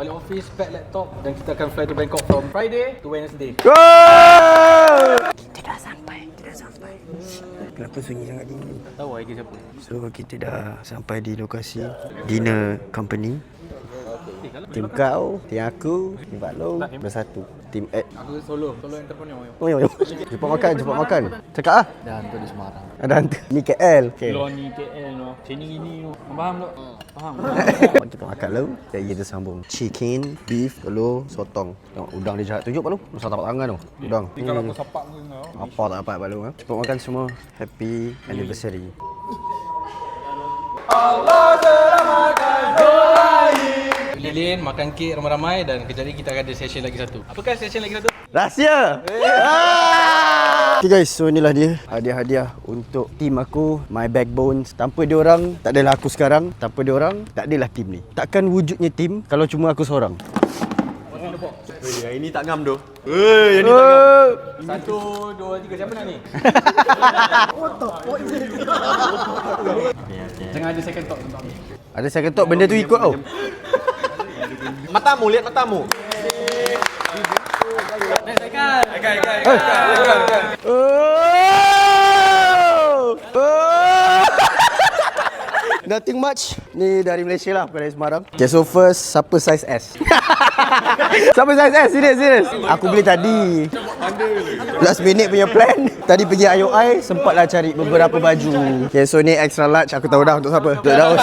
balik office, pack laptop dan kita akan fly to Bangkok from Friday to Wednesday. Go! Kita dah sampai. Kenapa sunyi sangat ni? Tak tahu lagi siapa. So kita dah sampai di lokasi dinner company. Tim kau, tim aku, tim Pak Long bersatu. Tim Ed. Aku solo entrepreneur. Oh, yo. Cepat makan. Cakap ah. Dan tu di Semarang. Ada hantu. Ni KL. Okay. Luar ni KL no. Sini ini no. Faham tak? Faham. Kita makan dulu. Jadi kita sambung. Chicken, beef, telur, sotong. Tengok udang dia jahat. Tunjuk Pak Long. Masa tapak tangan tu. Udang. Ni kalau aku sapak ke kau. Apa tak dapat Pak Long. Cepat makan semua. Happy anniversary. Lilin, makan kek ramai-ramai dan kejap lagi kita akan ada session lagi satu. Apakah session lagi satu? Rahsia. Okay guys, so inilah dia hadiah-hadiah untuk tim aku, My Backbones. Tanpa dia orang, tak adalah aku sekarang. Tanpa dia orang, tak adalah tim ni. Takkan wujudnya tim kalau cuma aku seorang. Yang ini tak ngam doh. Yang ni tak ngam. 1, 2, 3, siapa nak ni? Jangan ada second thought untuk ni. Ada saya ketok benda tu ikut tau. Matamu, lihat matamu. Nothing much. Ni dari Malaysia lah, bukan dari Semarang. Okay, so first, siapa size S? Siapa size S? Serius. Aku beli tadi. Last minute punya plan. Tadi pergi IOI, sempatlah cari beberapa baju. Okay, so ni extra large. Aku tahu dah untuk siapa. Untuk Daus.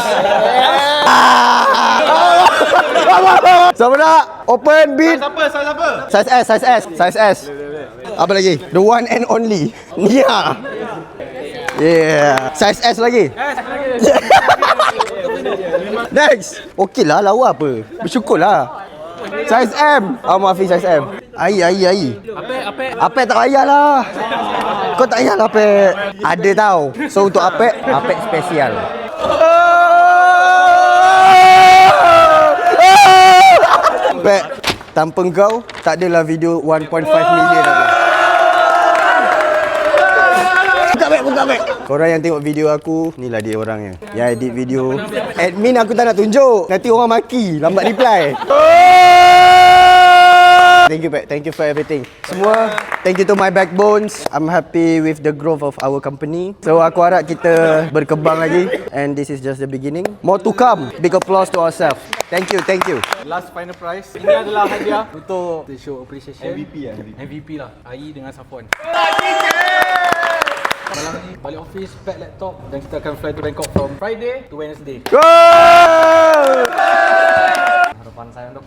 Siapa nak? Open bid. Siapa? Size S. Apa lagi? The one and only. Nia. Yeah. Size S lagi. Next. Okey lah, lawa apa? Bersyukurlah. Size M. Maafi size M. Ai. Apek tak payahlah. Kau tak payahlah Apek. Ada tau. So untuk Apek spesial. Apek, tanpa kau tak adalah video 1.5 million aku. Buka Apek. Korang yang tengok video aku, inilah dia orangnya. Yang edit video. Admin aku tak nak tunjuk. Nanti orang maki, lambat reply. Thank you, Pak. Thank you for everything. Semua, thank you to My Backbones. I'm happy with the growth of our company. So, aku harap kita berkembang lagi. And this is just the beginning. More to come. Big applause to ourselves. Thank you. Last final prize. Ini adalah hadiah untuk the show appreciation. MVP lah. Ai dengan Safwan. Malam ni balik office, pack laptop dan kita akan fly to Bangkok from Friday to Wednesday. Go! Harapan saya untuk